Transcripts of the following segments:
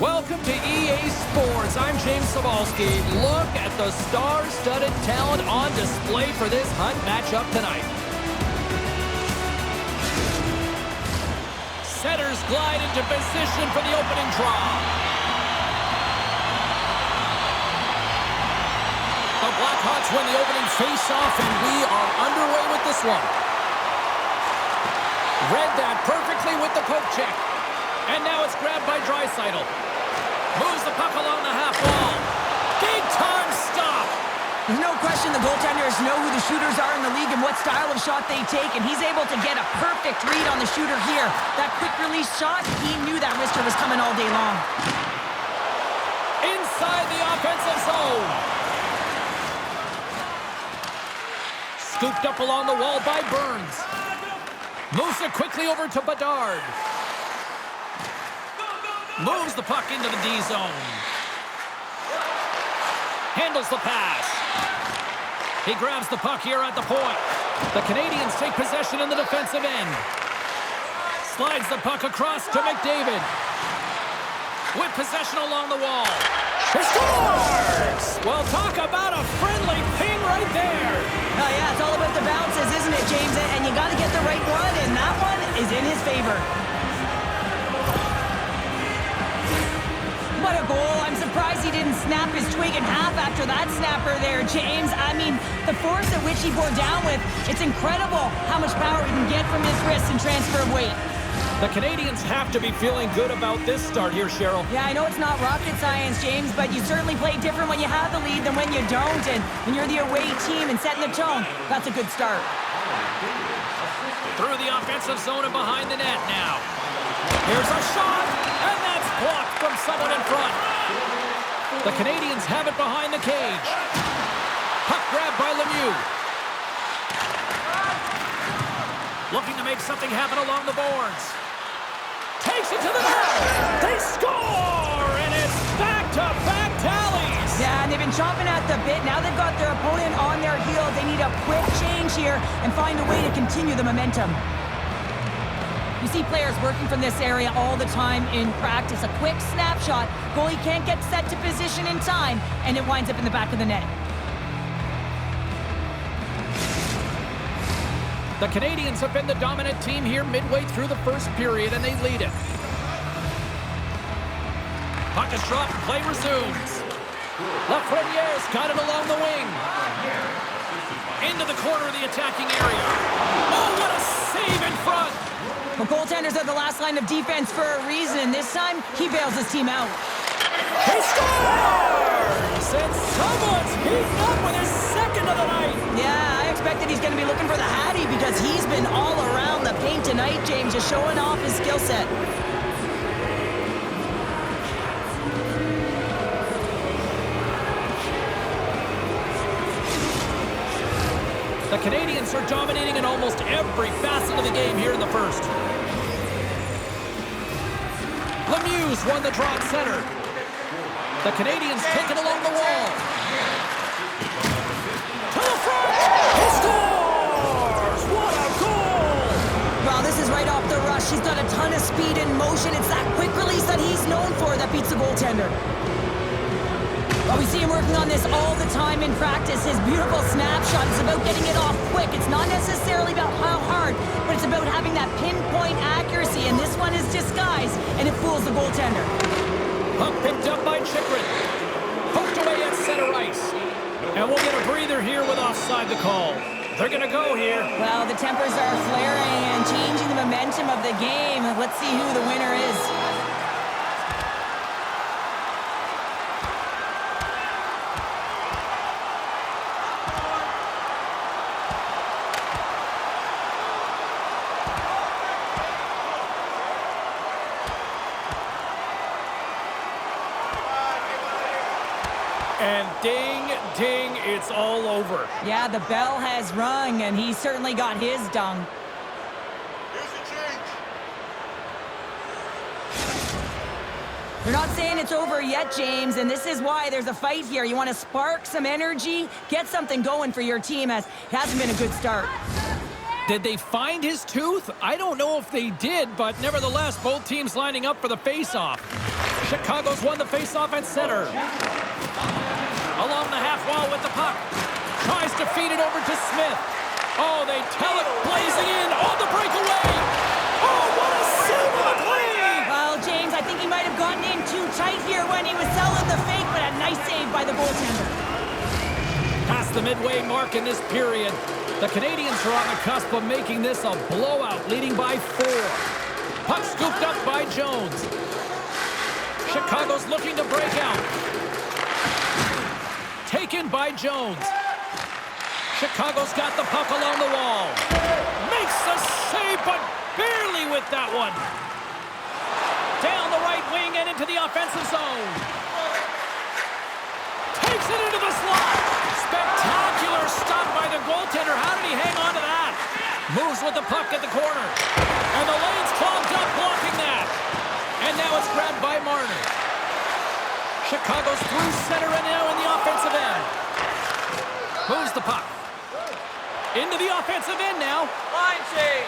Welcome to EA Sports. I'm James Cebulski. Look at the star-studded talent on display for this Hunt matchup tonight. Setters glide into position for the opening draw. The Blackhawks win the opening face-off, and we are underway with this one. Read that perfectly with the poke check. And now it's grabbed by Draisaitl. Moves the puck along the half wall. Big-time stop. There's no question the goaltenders know who the shooters are in the league and what style of shot they take, and he's able to get a perfect read on the shooter here. That quick-release shot, he knew that wrister was coming all day long. Inside the offensive zone. Scooped up along the wall by Burns. Moves it quickly over to Bedard. Moves the puck into the D zone. Handles the pass. He grabs the puck here at the point. The Canadians take possession in the defensive end. Slides the puck across to McDavid. With possession along the wall. He scores! Well, talk about a friendly ping right there. Oh, yeah, it's all about the bounces, isn't it, James? And you got to get the right one, and that one is in his favor. What a goal. I'm surprised he didn't snap his twig in half after that snapper there, James. I mean, the force at which he bore down with, it's incredible how much power he can get from his wrists and transfer of weight. The Canadians have to be feeling good about this start here, Cheryl. Yeah, I know it's not rocket science, James, but you certainly play different when you have the lead than when you don't. And when you're the away team and setting the tone, that's a good start. Through the offensive zone and behind the net now. Here's a shot, and that's blocked from someone in front. The Canadians have it behind the cage. Puck grabbed by Lemieux. Looking to make something happen along the boards. Takes it to the net. They score, and it's back-to-back tallies. Yeah, and they've been chomping at the bit. Now they've got their opponent on their heels. They need a quick change here and find a way to continue the momentum. You see players working from this area all the time in practice. A quick snapshot. Goalie can't get set to position in time, and it winds up in the back of the net. The Canadians have been the dominant team here midway through the first period, and they lead it. Puck is dropped, play resumes. Lafreniere's got it along the wing. Into the corner of the attacking area. Oh, what a save in front! Well, goaltenders are the last line of defense for a reason, and this time, he bails his team out. He scores! And someone's heating up with his second of the night. Yeah, I expected he's going to be looking for the Hattie because he's been all around the paint tonight, James, just showing off his skill set. The Canadians are dominating in almost every facet of the game here in the first. Lemieux's won the draw at center. The Canadians take it along the wall. To the front! He scores! What a goal! Well, this is right off the rush. He's got a ton of speed and motion. It's that quick release that he's known for that beats the goaltender. Well, we see him working on this all the time in practice. His beautiful snapshot is about getting it off quick. It's not necessarily about how hard, but it's about having that pinpoint accuracy, and this one is disguised, and it fools the goaltender. Puck picked up by Chikrin. Poked away at center ice. And we'll get a breather here with offside the call. They're going to go here. Well, the tempers are flaring and changing the momentum of the game. Let's see who the winner is. And ding, ding, it's all over. Yeah, the bell has rung, and he certainly got his dung. They're not saying it's over yet, James, and this is why there's a fight here. You want to spark some energy, get something going for your team, as it hasn't been a good start. Did they find his tooth? I don't know if they did, but nevertheless, both teams lining up for the face-off. Chicago's won the faceoff at center. Along the half wall with the puck. Tries to feed it over to Smith. Oh, they tell it blazing in on the breakaway. Oh, what a save on the play! Well, James, I think he might have gotten in too tight here when he was selling the fake, but a nice save by the goaltender. Past the midway mark in this period, the Canadians are on the cusp of making this a blowout, leading by 4. Puck scooped up by Jones. Chicago's looking to break out. Taken by Jones. Chicago's got the puck along the wall. Makes the save, but barely with that one. Down the right wing and into the offensive zone. Takes it into the slot. Spectacular stop by the goaltender. How did he hang on to that? Moves with the puck at the corner. And the lane's clogged up, blocking that. And now it's grabbed by Marner. Chicago's through center and now in the offensive end. Moves the puck. Into the offensive end now. Line change.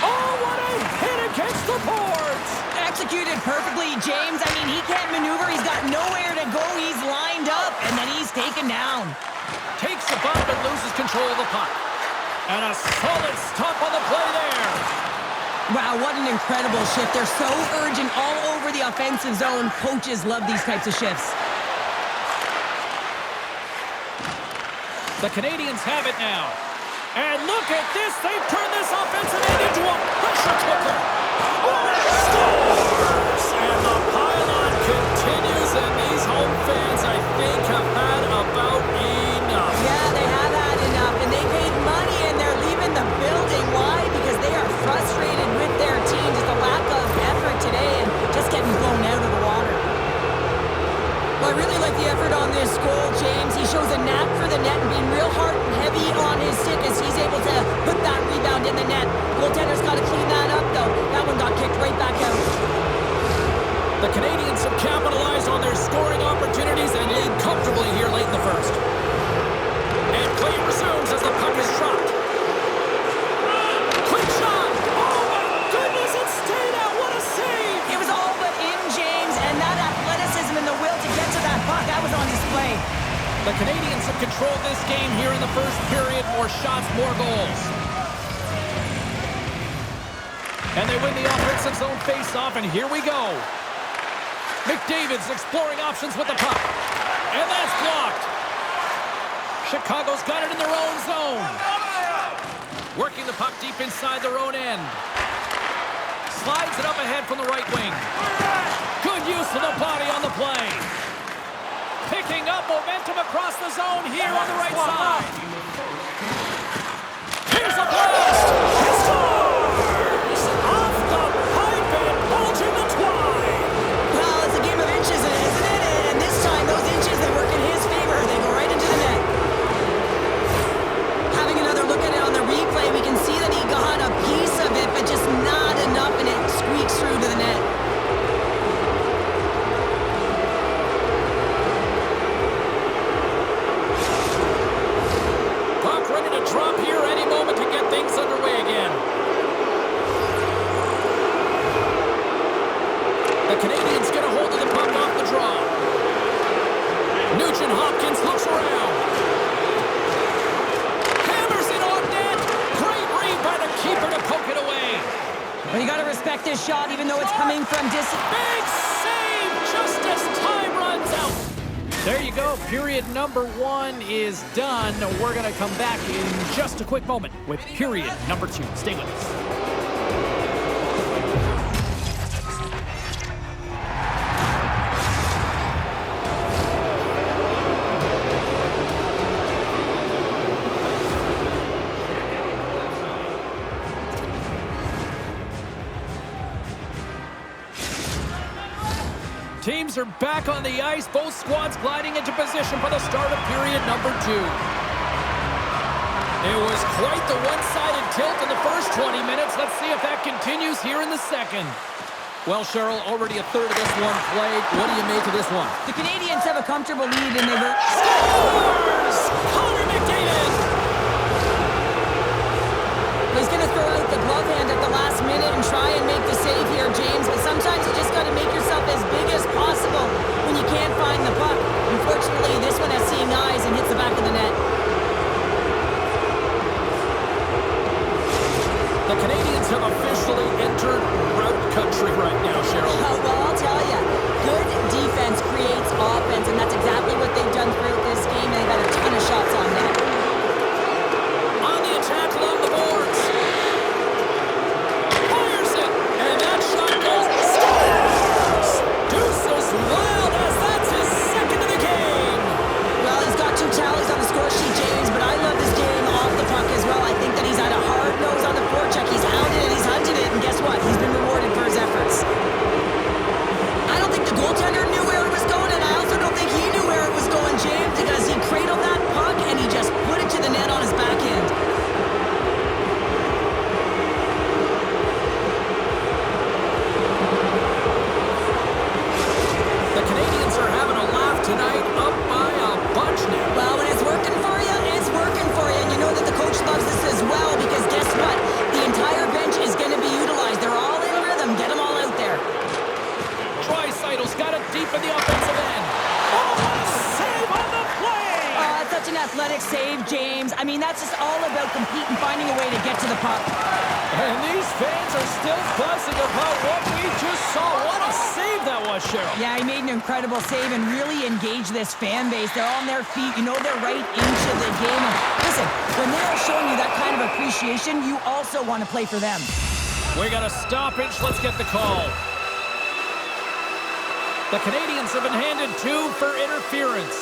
Oh, what a hit against the boards! Executed perfectly, James. I mean, he can't maneuver. He's got nowhere to go. He's lined up, and then he's taken down. Takes the bump and loses control of the puck. And a solid stop on the play there. Wow, what an incredible shift. They're so urgent all over the offensive zone. Coaches love these types of shifts. The Canadians have it now. And look at this. They've turned this offensive end into a pressure cooker. Scores! And the pylon continues, and these home fans, I think, have had about enough. Yeah, they have had enough, and they paid money, and they're leaving the building. Why? Because they are frustrated with their team. Just a lack of effort today and just getting blown out of the water. Well, I really like the effort on this goal, James. He shows a knack for the net and being real hard and heavy on his stick as he's able to put that rebound in the net. Goaltender's got to clean that up, though. That one got kicked right back out. The Canadians have capitalized on their scoring opportunities and lead comfortably here late in the first. And play resumes as the puck is dropped. Quick shot! Oh my goodness, it stayed out! What a save! It was all but in, James, and that athleticism and the will to get to that puck, that was on display. The Canadians have controlled this game here in the first period. More shots, more goals. And they win the offensive zone face-off, and here we go. McDavid's exploring options with the puck. And that's blocked. Chicago's got it in their own zone. Working the puck deep inside their own end. Slides it up ahead from the right wing. Good use of the body on the play. Picking up momentum across the zone here on the right side. Here's a blast. He scores! Off the pipe and bulging the twine. Well, it's a game of inches, isn't it? And this time, those inches, they work in his favor. They go right into the net. Having another look at it on the replay, we can see that he got a piece of it, but just not enough, and it squeaks through to the net. Puck ready to drop here any moment to get things underway again. The Canadians get a hold of the puck off the draw. Nugent Hopkins looks around. Hammers it on net. Great read by the keeper to poke it away. Well, you got to respect this shot, even though it's coming from distance. Big save just as time runs out. There you go. Period number 1 is done. We're going to come back in just a quick moment with period number 2. Stay with us. Teams are back on the ice. Both squads gliding into position for the start of period number 2. It was quite the one-sided tilt in the first 20 minutes. Let's see if that continues here in the second. Well, Cheryl, already a third of this one played. What do you make of this one? The Canadians have a comfortable lead, and they were... Scores! Connor McDavid! He's going to throw out the glove hand at the last minute and try and make the save here, James. But sometimes you just got to make yourself The Canadians are having a laugh tonight, up by a bunch now. Well, when it's working for you, it's working for you. And you know that the coach loves this as well because guess what? The entire bench is going to be utilized. They're all in rhythm. Get them all out there. Dreisaitl's got it deep in the offensive end. Oh, what a save on the play! That's such an athletic save, James. I mean, that's just all about competing, finding a way to get to the puck. And these fans are still buzzing about what we just saw. What a save that was, Cheryl. Yeah, he made an incredible save and really engaged this fan base. They're on their feet. You know they're right into the game. And listen, when they are showing you that kind of appreciation, you also want to play for them. We got a stoppage. Let's get the call. The Canadians have been handed 2 for interference.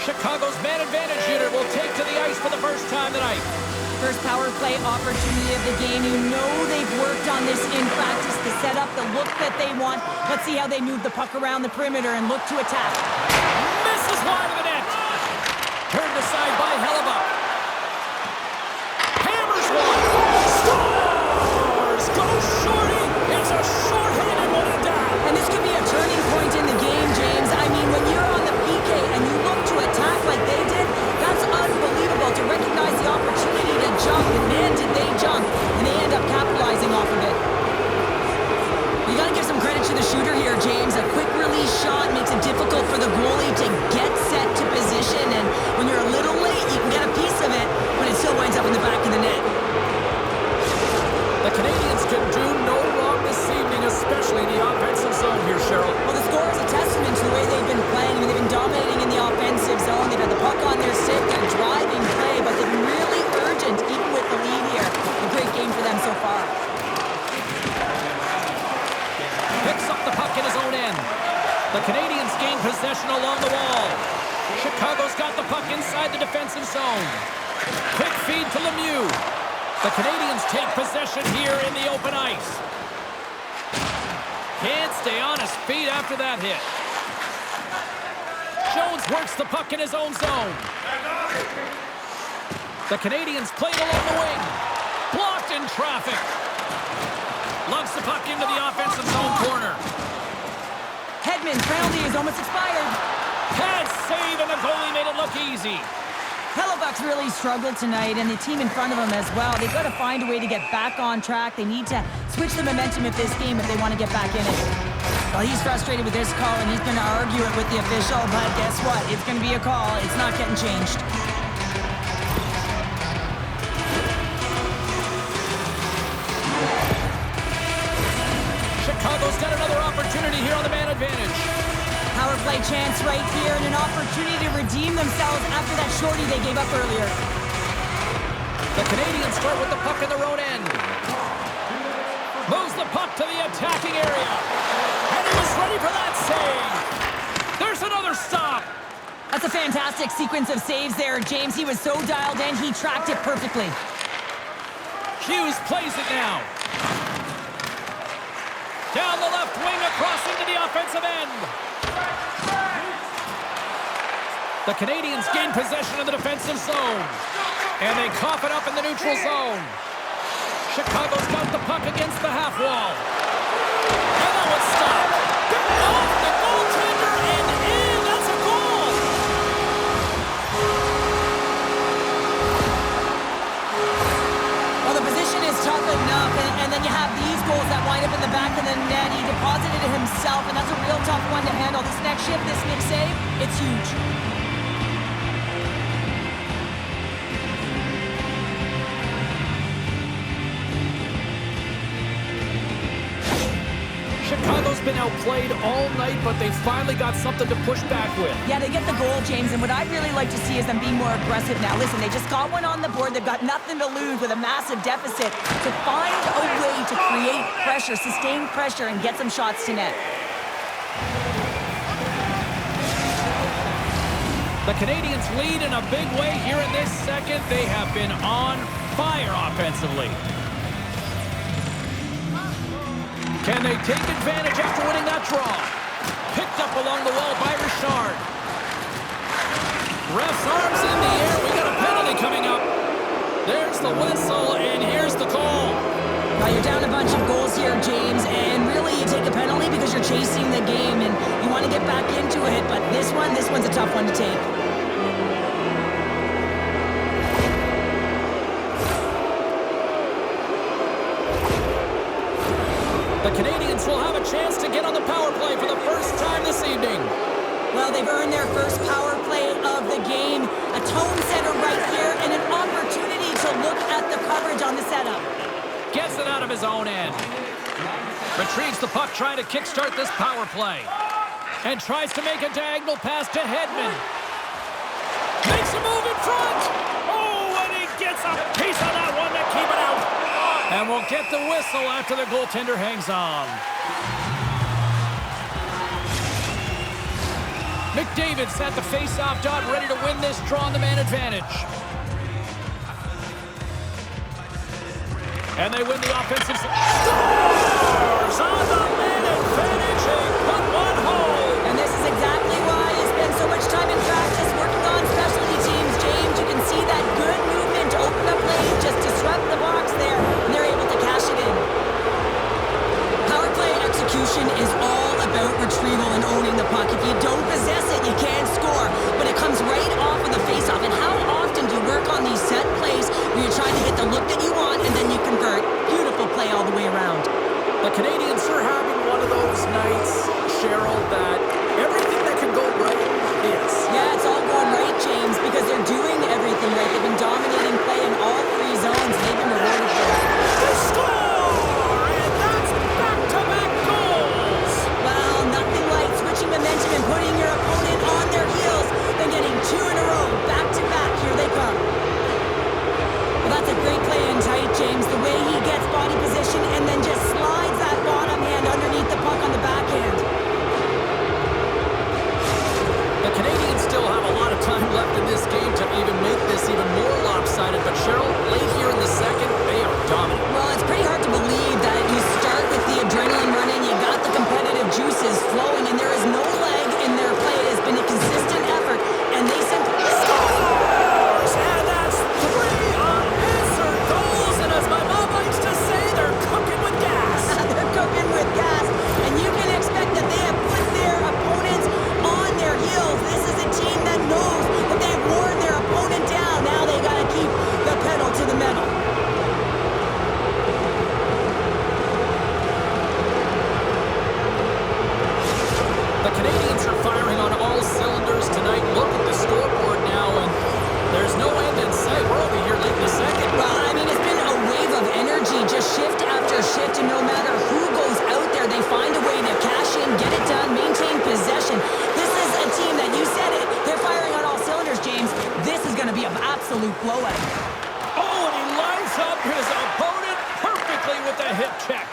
Chicago's man advantage unit will take to the ice for the first time tonight. First power play opportunity of the game. You know they've worked on this in practice to set up the look that they want. Let's see how they move the puck around the perimeter and look to attack. Misses wide of the net. Turned aside by Hellebuck. Hammers one. Scores! Go Shorty! It's a short-handed one and down. And this could be a turning point in the game, James. I mean, when you're on the PK and you look to attack like they did, that's unbelievable to recognize the opportunity to jump. And man, did they jump. And they end up capitalizing off of it. You got to give some credit to the shooter here, James. A quick release shot makes it difficult for the goalie to get set to position. And when you're a little late, you can get a piece of it, but it still winds up in the back of the net. The Canadians can do no wrong this evening, especially in the offensive zone here, Cheryl. Well, the score is a testament to the way they've been playing. I mean, they've been dominating in the offensive zone. They've had the puck on their stick. They're driving play, but they've been really urgent, even with the lead here. A great game for them so far. Picks up the puck in his own end. The Canadians gain possession along the wall. Chicago's got the puck inside the defensive zone. Quick feed to Lemieux. The Canadians take possession here in the open ice. Can't stay on his feet after that hit. Jones works the puck in his own zone. The Canadians played along the wing. Blocked in traffic. Lugs the puck into the offensive zone corner. Hedman's penalty is almost expired. Pad save, and the goalie made it look easy. Hellebuck's really struggled tonight, and the team in front of him as well. They've got to find a way to get back on track. They need to switch the momentum of this game if they want to get back in it. Well, he's frustrated with this call, and he's going to argue it with the official, but guess what? It's going to be a call. It's not getting changed. Chicago's got another opportunity here on the man advantage. Power play chance right here and an opportunity to redeem themselves after that shorty they gave up earlier. The Canadians start with the puck in their own end. Moves the puck to the attacking area. And he was ready for that save. There's another stop. That's a fantastic sequence of saves there, James. He was so dialed in, he tracked it perfectly. Hughes plays it now. Down the left wing, across into the offensive end. The Canadians gain possession of the defensive zone. And they cough it up in the neutral zone. Chicago's got the puck against the half wall. And that was stopped. Off the goaltender and in. That's a goal. Well, the position is tough enough, and then you have these goals that wind up in the back of the net. He deposited it himself, and that's a real tough one to handle. This next shift, this big save, it's huge. Chicago's been outplayed all night, but they finally got something to push back with. Yeah, they get the goal, James, and what I'd really like to see is them being more aggressive now. Listen, they just got one on the board. They've got nothing to lose with a massive deficit. To find a way to create pressure, sustain pressure, and get some shots to net. The Canadians lead in a big way here in this second. They have been on fire offensively. Can they take advantage after winning that draw? Picked up along the wall by Richard. Ref's arms in the air. We got a penalty coming up. There's the whistle, and here's the call. Now you're down a bunch of goals here, James, and really you take a penalty because you're chasing the game and you want to get back into it, but this one's a tough one to take. The Canadians will have a chance to get on the power play for the first time this evening. Well, they've earned their first power play of the game. A tone setter right here and an opportunity to look at the coverage on the setup. Gets it out of his own end. Retrieves the puck trying to kickstart this power play. And tries to make a diagonal pass to Hedman. Makes a move in front. Oh, and he gets a piece of that one to keep it out. And we'll get the whistle after the goaltender hangs on. McDavid's at the face-off dot, ready to win this draw on the man advantage. And they win the offensive... Scores on the man advantage. They put one home. And this is exactly why you spend so much time in practice working on specialty teams, James. You can see that good movement to open up lanes, just disrupt the box there, and they're able to cash it in. Power play execution is all about retrieval and owning the puck. If you don't possess it, you can't score. But it comes right off of the face-off. And how often do you work on these set plays where you're trying to get the look that you want and then you convert? Beautiful play all the way around. The Canadians are having one of those nights, Cheryl, that everything that can go right is. Yeah, it's all going right, James, because they're doing everything right. They've been dominating play in all three zones. They've been rewarded for it. They score! And that's back-to-back goals! Well, nothing like switching momentum and putting your opponent on their heels than getting two in a row, back-to-back. Here they come. Well, that's a great play in tight, James. The way he gets body position and then just slides that bottom hand underneath the puck on the backhand. The Canadians still have a lot of time left in this game to even make this even more lopsided, but Cheryl, late here in the second, they are dominant. Well, it's pretty hard to believe that you start with the adrenaline running, you got the competitive juices flowing, and there is no lag in their play. It has been a consistent effort, and they simply Scores! And that's 3 unanswered goals, and as my mom likes to say, they're cooking with gas. they're cooking with gas, and you can expect that they have put their opponents on their heels. This is a team that knows that they've worn their opponent down. Now they got to keep the pedal to the metal. The Canadians are firing on all cylinders tonight. Look at the scoreboard now, and there's no end in sight. We're over here late in the second. Well, I mean, it's been a wave of energy, just shift after shift, and no matter who goes out there, they find a way to cash in, get it done, maintain possession. This is a team that, you said it, they're firing on all cylinders, James. This is going to be an absolute blowout. Oh, and he lines up his opponent perfectly with the hip check.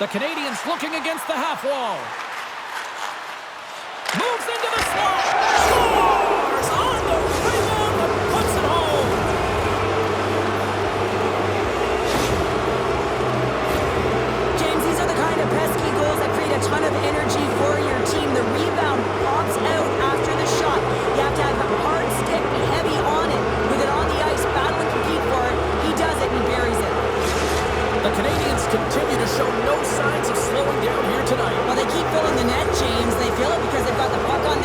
The Canadians looking against the half wall. Moves into the slot. Scores on the rebound and puts it home. James, these are the kind of pesky goals that create a ton of energy for your team. The rebound pops out after the shot. You have to have a hard stick, be heavy on it. With it on the ice, battle and compete for it. He does it and he buries it. The Canadians continue to show no signs of slowing down here tonight. Well, they keep filling the net, James. They feel it because they've got the puck on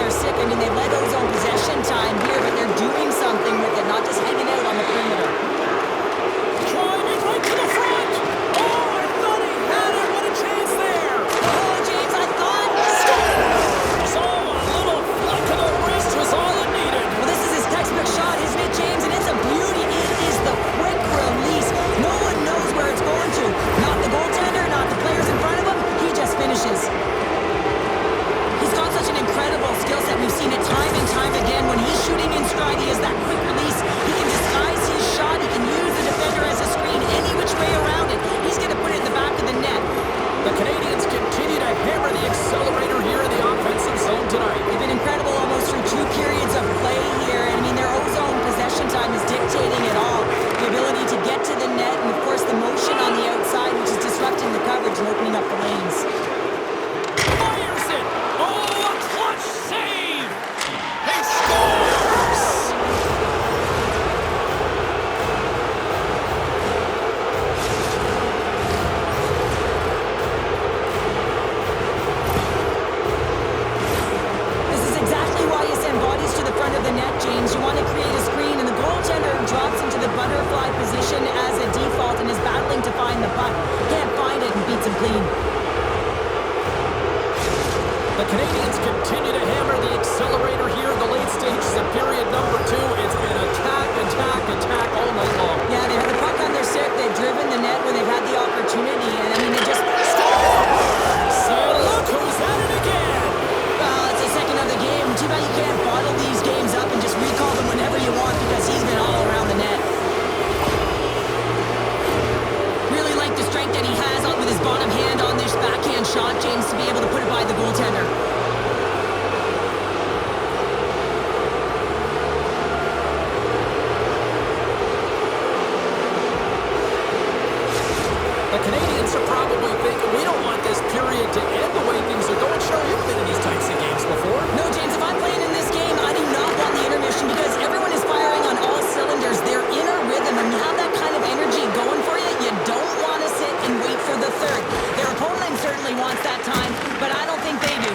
The Canadians are probably thinking, we don't want this period to end the way things are going. Sure, you've been in these types of games before. No, James, if I'm playing in this game, I do not want the intermission because everyone is firing on all cylinders. They're in a rhythm, and you have that kind of energy going for you. You don't want to sit and wait for the third. Their opponent certainly wants that time, but I don't think they do.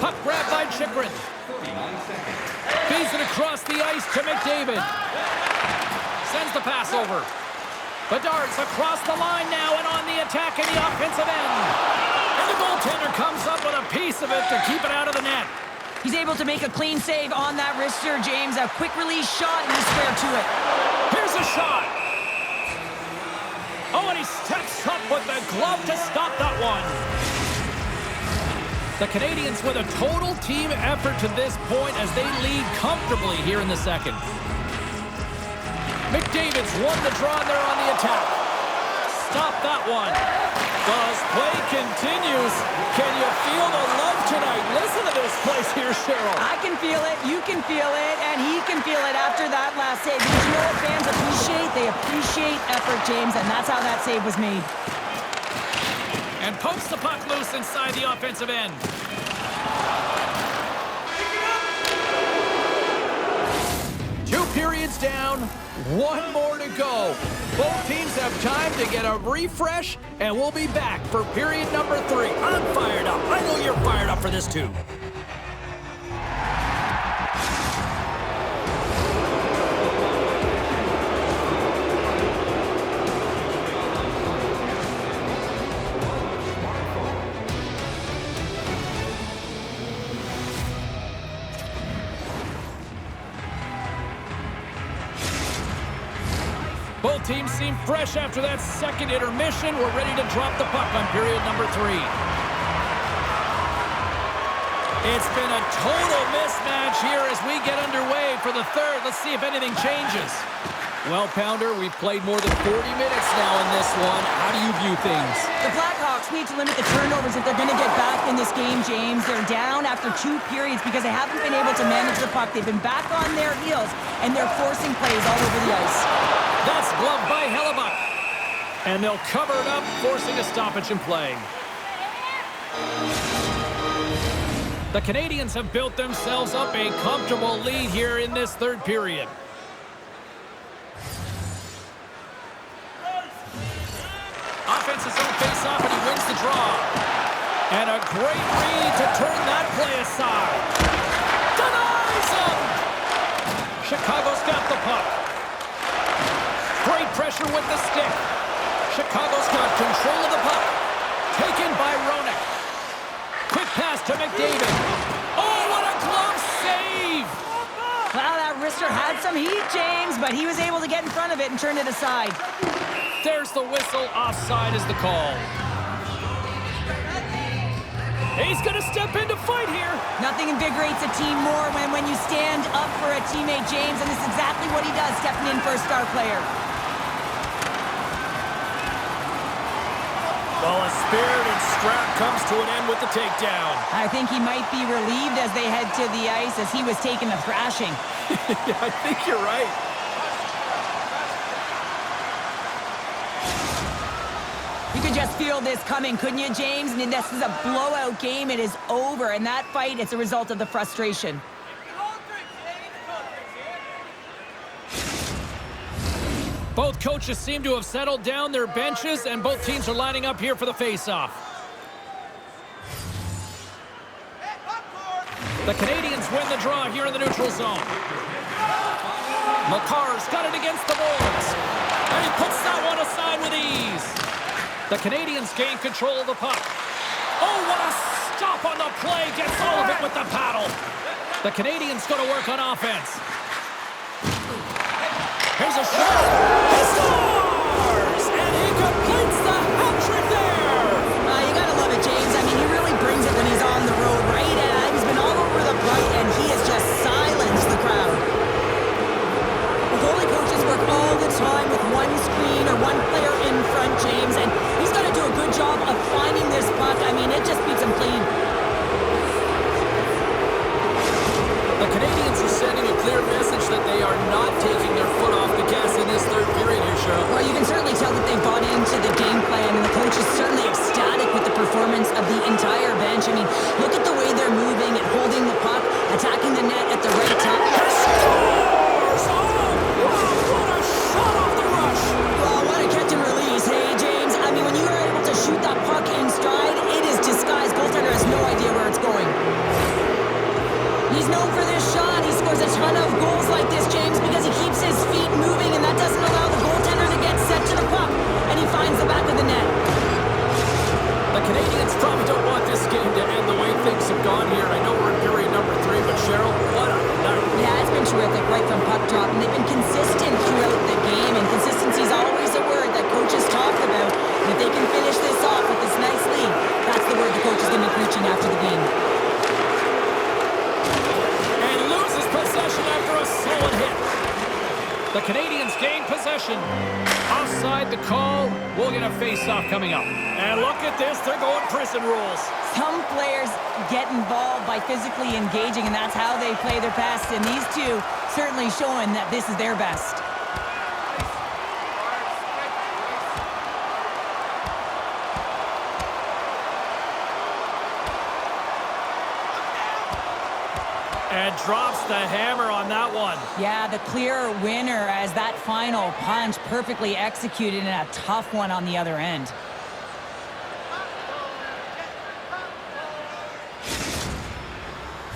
Puck grabbed by Chychrun. Feeds it across the ice to McDavid. Sends the pass over. Bedard's across the line now and on the attack in the offensive end. And the goaltender comes up with a piece of it to keep it out of the net. He's able to make a clean save on that wrister, James. A quick release shot, and he's square to it. Here's a shot. Oh, and he steps up with the glove to stop that one. The Canadians with a total team effort to this point as they lead comfortably here in the second. McDavid's won the draw and they're on the attack. Stop that one. As play continues, can you feel the love tonight? Listen to this place here, Cheryl. I can feel it, you can feel it, and he can feel it after that last save. Because you know what fans appreciate? They appreciate effort, James, and that's how that save was made. And pokes the puck loose inside the offensive end. Two periods down, one more to go. Both teams have time to get a refresh, and we'll be back for period number 3. I'm fired up. I know you're fired up for this too. Both teams seem fresh after that second intermission. We're ready to drop the puck on period number 3. It's been a total mismatch here as we get underway for the third. Let's see if anything changes. Well, Pounder, we've played more than 40 minutes now in this one. How do you view things? The Blackhawks need to limit the turnovers if they're going to get back in this game, James. They're down after 2 periods because they haven't been able to manage the puck. They've been back on their heels, and they're forcing plays all over the ice. That's gloved by Hellebuck. And they'll cover it up, forcing a stoppage in play. The Canadians have built themselves up a comfortable lead here in this third period. Offense's own face-off, and he wins the draw. And a great read to turn that play aside. Denies him! Chicago's got the puck. Great pressure with the stick. Chicago's got control of the puck. Taken by Roenick. Quick pass to McDavid. Oh, what a glove save! Well, that wrister had some heat, James, but he was able to get in front of it and turn it aside. There's the whistle. Offside is the call. He's going to step in to fight here. Nothing invigorates a team more when you stand up for a teammate, James, and this is exactly what he does, stepping in for a star player. Well, a spirited scrap comes to an end with the takedown. I think he might be relieved as they head to the ice as he was taking a thrashing. Yeah, I think you're right. You could just feel this coming, couldn't you, James? I mean, this is a blowout game. It is over, and that fight, it's a result of the frustration. Both coaches seem to have settled down their benches, and both teams are lining up here for the face-off. The Canadians win the draw here in the neutral zone. McCarr's got it against the boards, and he puts that one aside with ease. The Canadians gain control of the puck. Oh, what a stop on the play. Gets all of it with the paddle. The Canadians go to work on offense. Here's a shot. He scores! And he completes the hat-trick there. You gotta love it, James. I mean, he really brings it when he's on the road, right? And he's been all over the puck, and he has just silenced the crowd. The goalie coaches work all the time with one screen or one player in front, James, and he's got to do a good job of finding this puck. I mean, it just beats him clean. The Canadians are sending a clear message Canadians gain possession. Offside the call. We'll get a face-off coming up. And look at this. They're going prison rules. Some players get involved by physically engaging, and that's how they play their best. And these two certainly showing that this is their best. And drops the hammer on that one. Yeah, the clear winner as that final punch perfectly executed and a tough one on the other end.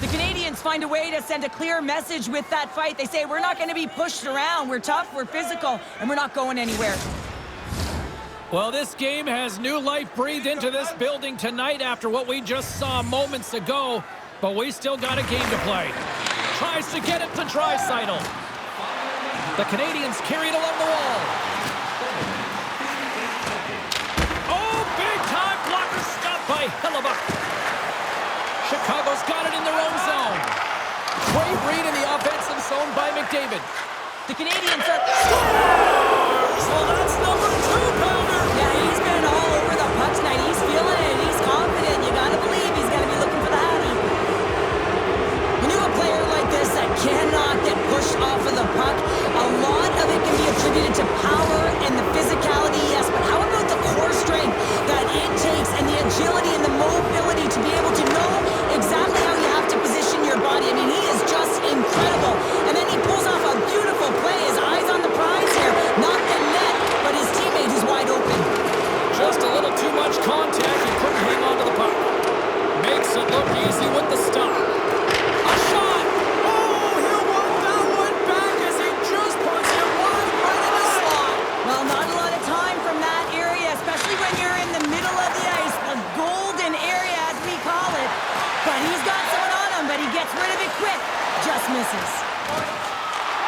The Canadians find a way to send a clear message with that fight. They say, we're not going to be pushed around. We're tough, we're physical, and we're not going anywhere. Well, this game has new life breathed into this building tonight after what we just saw moments ago. But we still got a game to play. Tries to get it to Draisaitl. The Canadians carry it along the wall. Oh, big-time blocker stopped by Hellebuyck. Chicago's got it in their own zone. Great read in the offensive zone by McDavid. The Canadians are... Well, that's number 2-pounder. Yeah, he's been all over the puck tonight. He's feeling it. He's confident. You got to believe he's going to be looking for the hattie. That cannot get pushed off of the puck. A lot of it can be attributed to power and the physicality, yes, but how about the core strength that it takes and the agility and the mobility to be able to know exactly how you have to position your body? I mean, he is just incredible. And then he pulls off a beautiful play. His eyes on the prize here. Not the net, but his teammate is wide open. Just a little too much contact. He couldn't hang on to the puck. Makes it look easy with the stop. A shot! Rid of it quick. Just misses.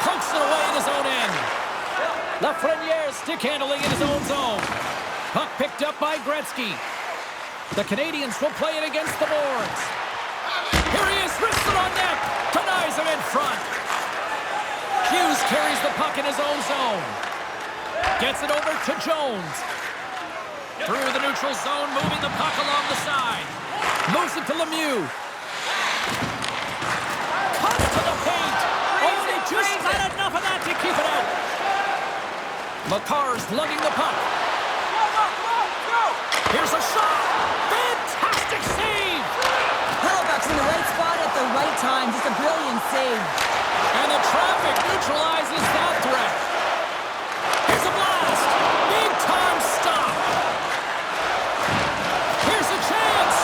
Pokes it away in his own end. Lafreniere stick handling in his own zone. Puck picked up by Gretzky. The Canadians will play it against the boards. Here he is, wristed on net. Denies him in front. Hughes carries the puck in his own zone. Gets it over to Jones. Through the neutral zone, moving the puck along the side. Moves it to Lemieux. To the paint. Oh, they just had enough of that to keep it out. Makar's lugging the puck. Here's a shot. Fantastic save. Hellebuyck's in the right spot at the right time. Just a brilliant save. And the traffic neutralizes that threat. Here's a blast. Big time stop. Here's a chance.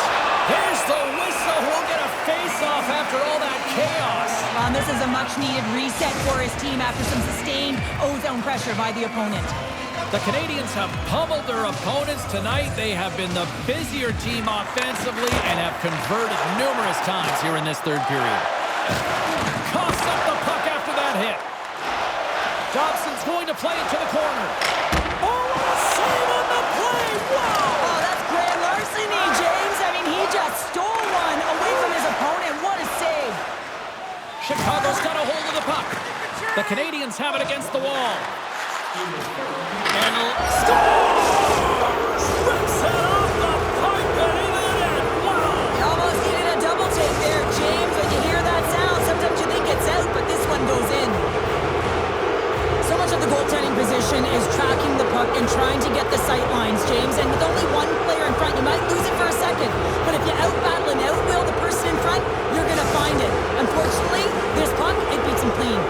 Here's the whistle. We'll get a face-off after all that chaos. And this is a much-needed reset for his team after some sustained O-zone pressure by the opponent. The Canadians have pummeled their opponents tonight. They have been the busier team offensively and have converted numerous times here in this third period. Coughs up the puck after that hit. Dobson's going to play it to the corner. Oh, what a save on the play! Wow! Oh, that's grand larceny, James. I mean, he just stole one away from his opponent. What a save! Chicago's got a hold of the puck. The Canadians have it against the wall. And scores! Rips it off the pipe and into the net. Wow! You almost needed a double take there, James. When you hear that sound, sometimes you think it's out, but this one goes in. So much of the goaltending position is tracking the puck and trying to get the sight lines, James. And with only one player in front, you might lose it for a second. But if you out-battle and out-will the person in front, you're going to find it. Unfortunately, this puck, it beats him clean.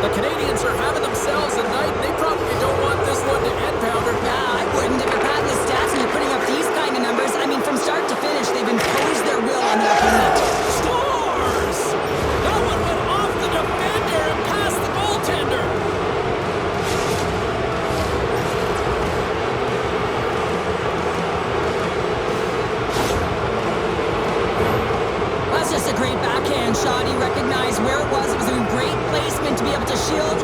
The Canadians are having themselves a night. They probably don't want this one to end, Pounder. Nah, I wouldn't. If you're padding the stats and you're putting up these kind of numbers, I mean, from start to finish, they've imposed their will on their opponent. Scores! That one went off the defender and past the goaltender. That's just a great backhand shot. He recognized where it was. It was a great placement to be able to shield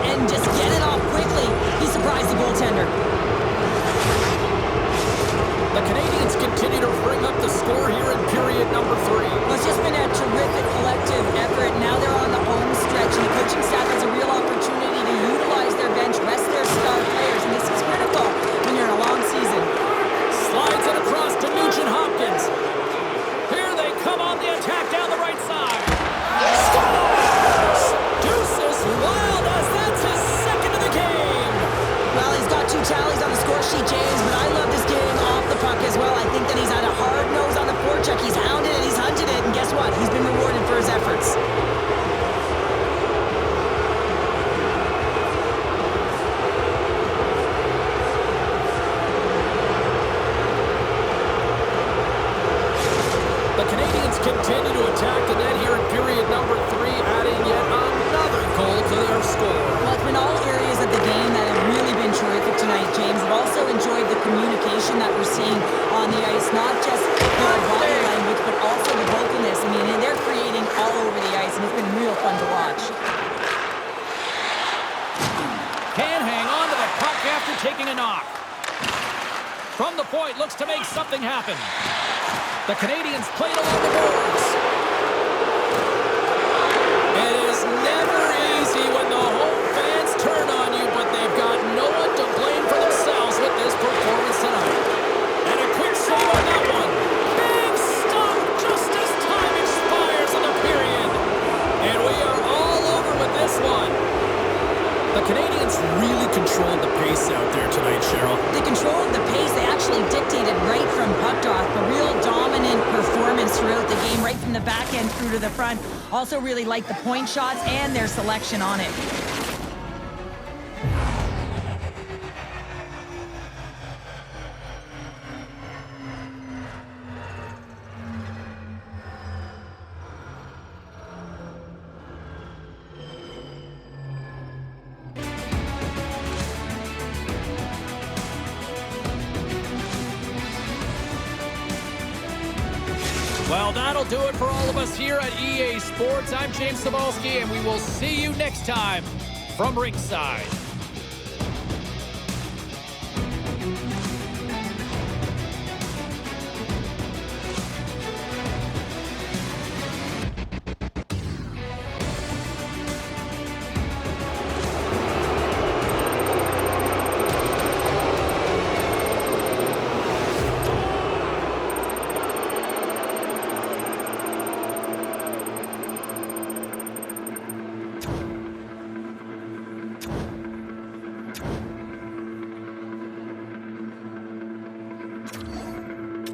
The Canadians continue to attack the net here in period number 3, adding yet another goal to their score. Well, it's been all areas of the game that have really been terrific tonight, James. I've also enjoyed the communication that we're seeing on the ice, not just the body language, but also the vocalness. I mean, and they're creating all over the ice, and it's been real fun to watch. Can hang on to the puck after taking a knock. From the point, looks to make something happen. The Canadians played along the boards. It is never easy when the home fans turn on you, but they've got no one to blame for themselves with this performance tonight. And a quick save on that one. Big stop just as time expires in the period. And we are all over with this one. The Canadians really controlled the pace out there tonight, Cheryl. They controlled the pace. They actually dictated right from puck drop. A real dominant performance throughout the game, right from the back end through to the front. Also really liked the point shots and their selection on it. Well, that'll do it for all of us here at EA Sports. I'm James Cebulski, and we will see you next time from ringside.